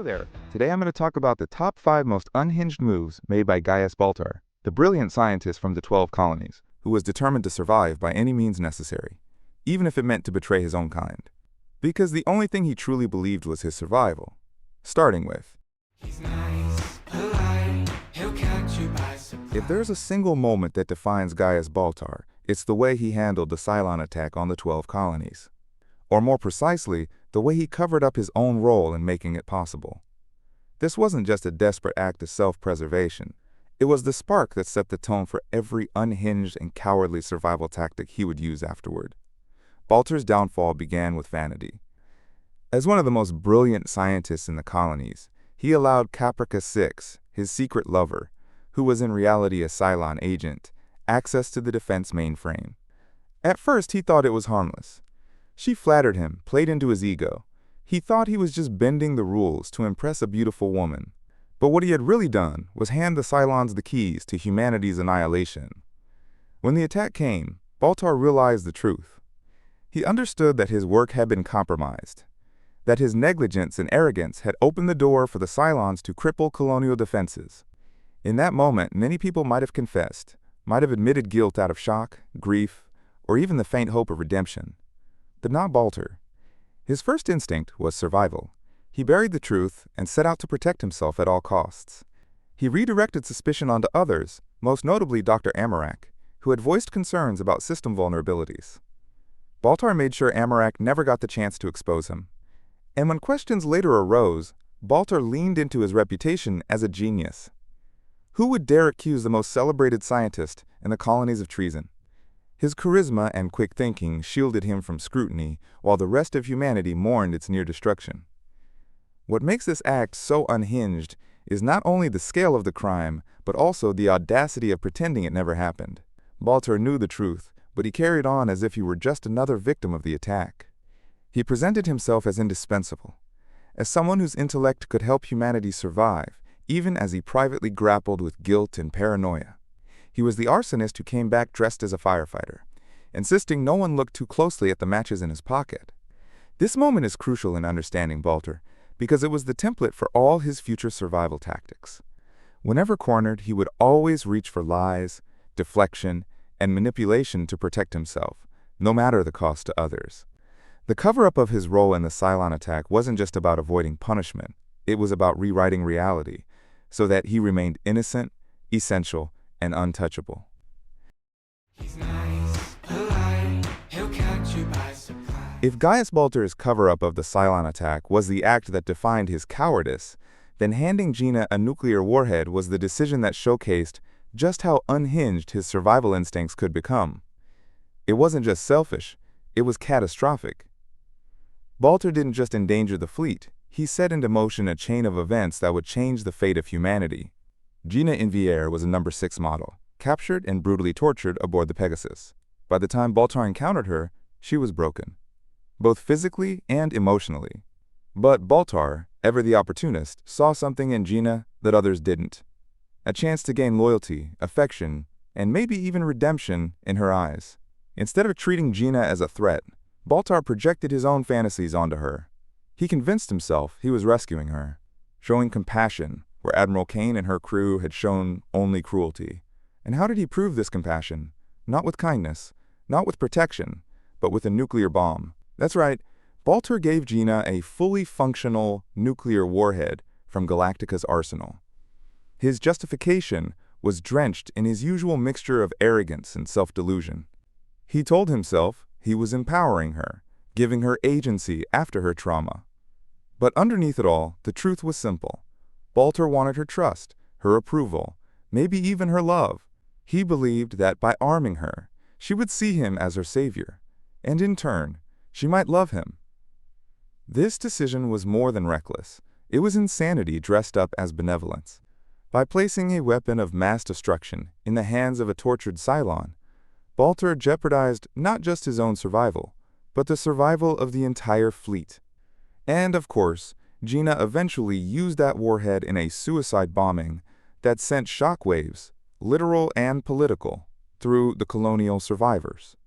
Hello there. Today I'm going to talk about the top 5 most unhinged moves made by Gaius Baltar, the brilliant scientist from the 12 colonies, who was determined to survive by any means necessary, even if it meant to betray his own kind. Because the only thing he truly believed was his survival. Starting with, He's nice, polite, he'll catch you by surprise. if there's a single moment that defines Gaius Baltar, it's the way he handled the Cylon attack on the 12 colonies. Or more precisely, the way he covered up his own role in making it possible. This wasn't just a desperate act of self-preservation. It was the spark that set the tone for every unhinged and cowardly survival tactic he would use afterward. Baltar's downfall began with vanity. As one of the most brilliant scientists in the colonies, he allowed Caprica 6, his secret lover, who was in reality a Cylon agent, access to the defense mainframe. At first, he thought it was harmless. She flattered him, played into his ego. He thought he was just bending the rules to impress a beautiful woman. But what he had really done was hand the Cylons the keys to humanity's annihilation. When the attack came, Baltar realized the truth. He understood that his work had been compromised, that his negligence and arrogance had opened the door for the Cylons to cripple colonial defenses. In that moment, many people might have confessed, might have admitted guilt out of shock, grief, or even the faint hope of redemption. But not Baltar. His first instinct was survival. He buried the truth and set out to protect himself at all costs. He redirected suspicion onto others, most notably Dr. Amarak, who had voiced concerns about system vulnerabilities. Baltar made sure Amarak never got the chance to expose him. And when questions later arose, Baltar leaned into his reputation as a genius. Who would dare accuse the most celebrated scientist in the colonies of treason? His charisma and quick thinking shielded him from scrutiny, while the rest of humanity mourned its near destruction. What makes this act so unhinged is not only the scale of the crime, but also the audacity of pretending it never happened. Baltar knew the truth, but he carried on as if he were just another victim of the attack. He presented himself as indispensable, as someone whose intellect could help humanity survive, even as he privately grappled with guilt and paranoia. He was the arsonist who came back dressed as a firefighter, insisting no one look too closely at the matches in his pocket. This moment is crucial in understanding Baltar, because it was the template for all his future survival tactics. Whenever cornered, he would always reach for lies, deflection, and manipulation to protect himself, no matter the cost to others. The cover-up of his role in the Cylon attack wasn't just about avoiding punishment, it was about rewriting reality, so that he remained innocent, essential, and untouchable. He's nice, polite, he'll catch you by surprise. If Gaius Baltar's cover-up of the Cylon attack was the act that defined his cowardice, then handing Gina a nuclear warhead was the decision that showcased just how unhinged his survival instincts could become. It wasn't just selfish, it was catastrophic. Baltar didn't just endanger the fleet, he set into motion a chain of events that would change the fate of humanity. Gina Inviere was a number 6 model, captured and brutally tortured aboard the Pegasus. By the time Baltar encountered her, she was broken, both physically and emotionally. But Baltar, ever the opportunist, saw something in Gina that others didn't. A chance to gain loyalty, affection, and maybe even redemption in her eyes. Instead of treating Gina as a threat, Baltar projected his own fantasies onto her. He convinced himself he was rescuing her, showing compassion where Admiral Kane and her crew had shown only cruelty. And how did he prove this compassion? Not with kindness, not with protection, but with a nuclear bomb. That's right, Baltar gave Gina a fully functional nuclear warhead from Galactica's arsenal. His justification was drenched in his usual mixture of arrogance and self-delusion. He told himself he was empowering her, giving her agency after her trauma. But underneath it all, the truth was simple. Baltar wanted her trust, her approval, maybe even her love. He believed that by arming her, she would see him as her savior, and in turn, she might love him. This decision was more than reckless. It was insanity dressed up as benevolence. By placing a weapon of mass destruction in the hands of a tortured Cylon, Baltar jeopardized not just his own survival, but the survival of the entire fleet. And, of course, Gina eventually used that warhead in a suicide bombing that sent shockwaves, literal and political, through the colonial survivors.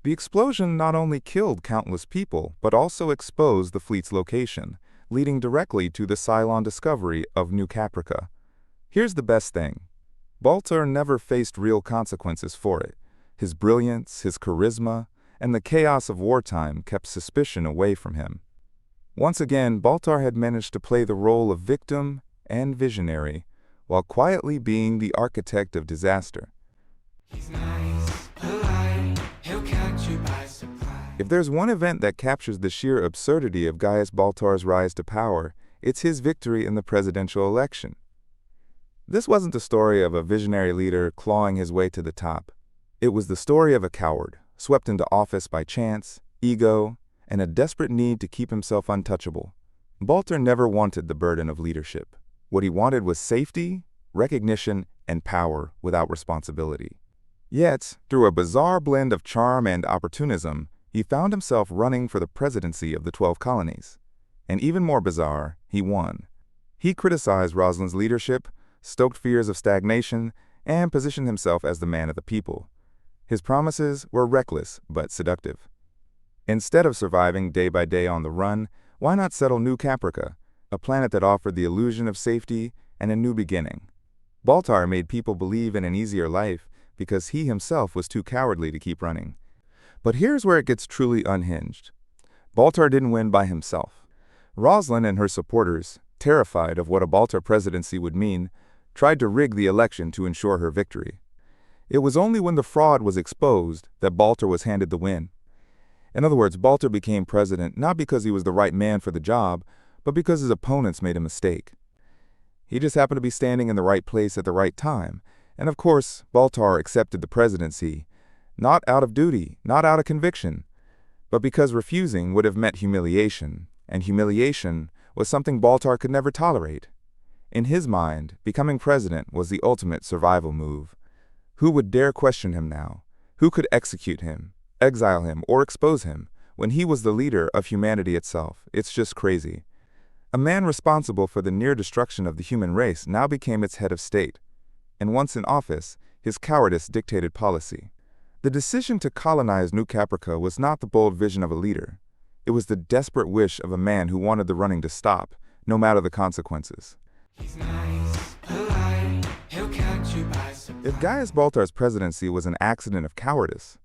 The explosion not only killed countless people, but also exposed the fleet's location, leading directly to the Cylon discovery of New Caprica. Here's the best thing. Baltar never faced real consequences for it. His brilliance, his charisma, and the chaos of wartime kept suspicion away from him. Once again, Baltar had managed to play the role of victim and visionary, while quietly being the architect of disaster. He's nice, polite, he'll catch you by surprise. If there's one event that captures the sheer absurdity of Gaius Baltar's rise to power, it's his victory in the presidential election. This wasn't the story of a visionary leader clawing his way to the top. It was the story of a coward, swept into office by chance, ego, and a desperate need to keep himself untouchable. Baltar never wanted the burden of leadership. What he wanted was safety, recognition, and power without responsibility. Yet, through a bizarre blend of charm and opportunism, he found himself running for the presidency of the 12 colonies. And even more bizarre, he won. He criticized Rosalind's leadership, stoked fears of stagnation, and positioned himself as the man of the people. His promises were reckless but seductive. Instead of surviving day by day on the run, why not settle New Caprica, a planet that offered the illusion of safety and a new beginning? Baltar made people believe in an easier life because he himself was too cowardly to keep running. But here's where it gets truly unhinged. Baltar didn't win by himself. Rosalind and her supporters, terrified of what a Baltar presidency would mean, tried to rig the election to ensure her victory. It was only when the fraud was exposed that Baltar was handed the win. In other words, Baltar became president not because he was the right man for the job, but because his opponents made a mistake. He just happened to be standing in the right place at the right time, and of course, Baltar accepted the presidency, not out of duty, not out of conviction, but because refusing would have meant humiliation, and humiliation was something Baltar could never tolerate. In his mind, becoming president was the ultimate survival move. Who would dare question him now? Who could execute him, exile him, or expose him when he was the leader of humanity itself? It's just crazy. A man responsible for the near destruction of the human race now became its head of state. And once in office, his cowardice dictated policy. The decision to colonize New Caprica was not the bold vision of a leader. It was the desperate wish of a man who wanted the running to stop, no matter the consequences. He's nice, polite, he'll catch you by surprise. If Gaius Baltar's presidency was an accident of cowardice,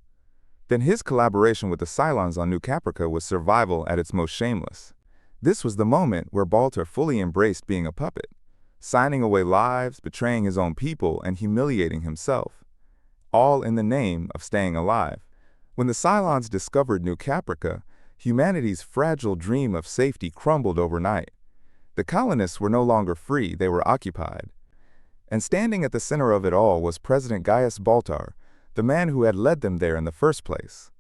then his collaboration with the Cylons on New Caprica was survival at its most shameless. This was the moment where Baltar fully embraced being a puppet, signing away lives, betraying his own people, and humiliating himself, all in the name of staying alive. When the Cylons discovered New Caprica, humanity's fragile dream of safety crumbled overnight. The colonists were no longer free, they were occupied. And standing at the center of it all was President Gaius Baltar, the man who had led them there in the first place.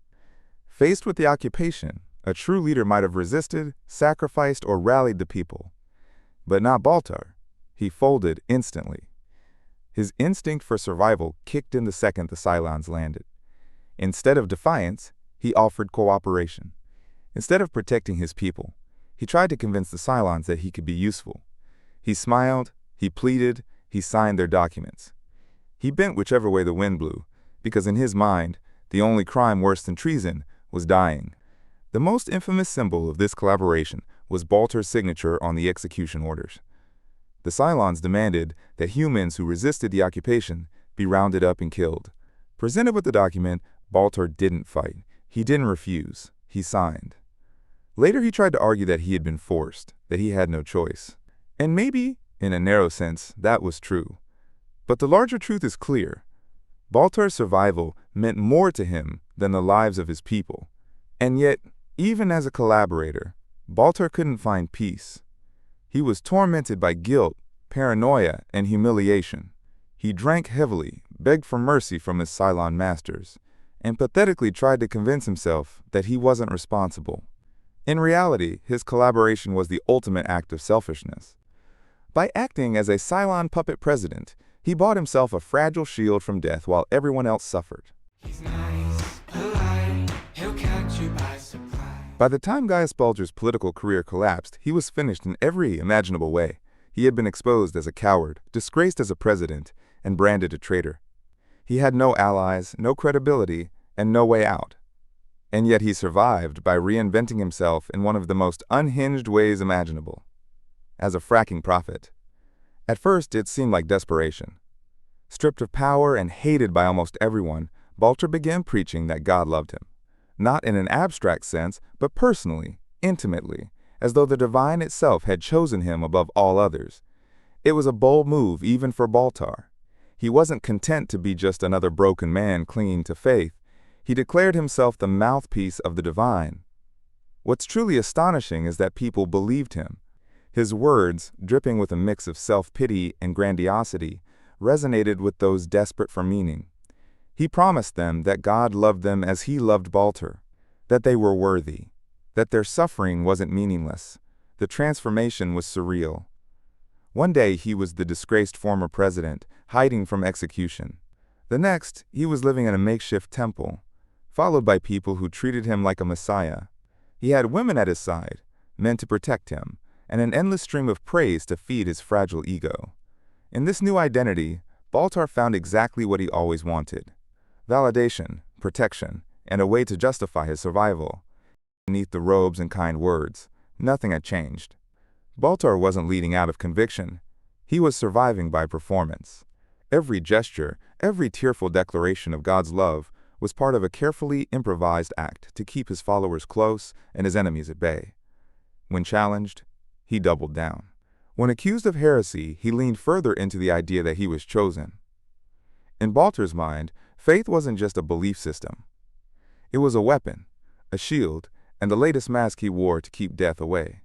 Faced with the occupation, a true leader might have resisted, sacrificed, or rallied the people. But not Baltar. He folded instantly. His instinct for survival kicked in the second the Cylons landed. Instead of defiance, he offered cooperation. Instead of protecting his people, he tried to convince the Cylons that he could be useful. He smiled, he pleaded, he signed their documents. He bent whichever way the wind blew, because in his mind, the only crime worse than treason was dying. The most infamous symbol of this collaboration was Baltar's signature on the execution orders. The Cylons demanded that humans who resisted the occupation be rounded up and killed. Presented with the document, Baltar didn't fight. He didn't refuse. He signed. Later, he tried to argue that he had been forced, that he had no choice. And maybe, in a narrow sense, that was true. But the larger truth is clear. Baltar's survival meant more to him than the lives of his people. And yet, even as a collaborator, Baltar couldn't find peace. He was tormented by guilt, paranoia, and humiliation. He drank heavily, begged for mercy from his Cylon masters, and pathetically tried to convince himself that he wasn't responsible. In reality, his collaboration was the ultimate act of selfishness. By acting as a Cylon puppet president, he bought himself a fragile shield from death while everyone else suffered. He's nice, polite, he'll catch you by surprise. By the time Gaius Baltar's political career collapsed, he was finished in every imaginable way. He had been exposed as a coward, disgraced as a president, and branded a traitor. He had no allies, no credibility, and no way out. And yet he survived by reinventing himself in one of the most unhinged ways imaginable, as a fracking prophet. At first, it seemed like desperation. Stripped of power and hated by almost everyone, Baltar began preaching that God loved him. Not in an abstract sense, but personally, intimately, as though the divine itself had chosen him above all others. It was a bold move even for Baltar. He wasn't content to be just another broken man clinging to faith. He declared himself the mouthpiece of the divine. What's truly astonishing is that people believed him. His words, dripping with a mix of self-pity and grandiosity, resonated with those desperate for meaning. He promised them that God loved them as he loved Baltar, that they were worthy, that their suffering wasn't meaningless. The transformation was surreal. One day he was the disgraced former president, hiding from execution. The next, he was living in a makeshift temple, followed by people who treated him like a messiah. He had women at his side, men to protect him, and an endless stream of praise to feed his fragile ego. In this new identity, Baltar found exactly what he always wanted: validation, protection, and a way to justify his survival. Beneath the robes and kind words, nothing had changed. Baltar wasn't leading out of conviction. He was surviving by performance. Every gesture, every tearful declaration of God's love was part of a carefully improvised act to keep his followers close and his enemies at bay. When challenged, he doubled down. When accused of heresy, he leaned further into the idea that he was chosen. In Baltar's mind, faith wasn't just a belief system. It was a weapon, a shield, and the latest mask he wore to keep death away.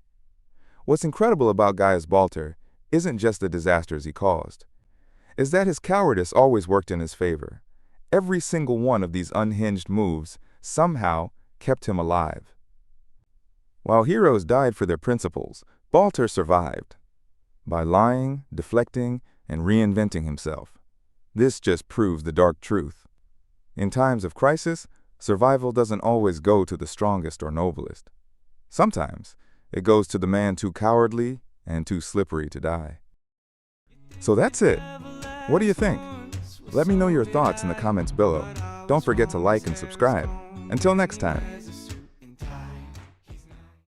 What's incredible about Gaius Baltar isn't just the disasters he caused. It's that his cowardice always worked in his favor. Every single one of these unhinged moves somehow kept him alive. While heroes died for their principles, Baltar survived. By lying, deflecting, and reinventing himself. This just proves the dark truth. In times of crisis, survival doesn't always go to the strongest or noblest. Sometimes, it goes to the man too cowardly and too slippery to die. So that's it. What do you think? Let me know your thoughts in the comments below. Don't forget to like and subscribe. Until next time.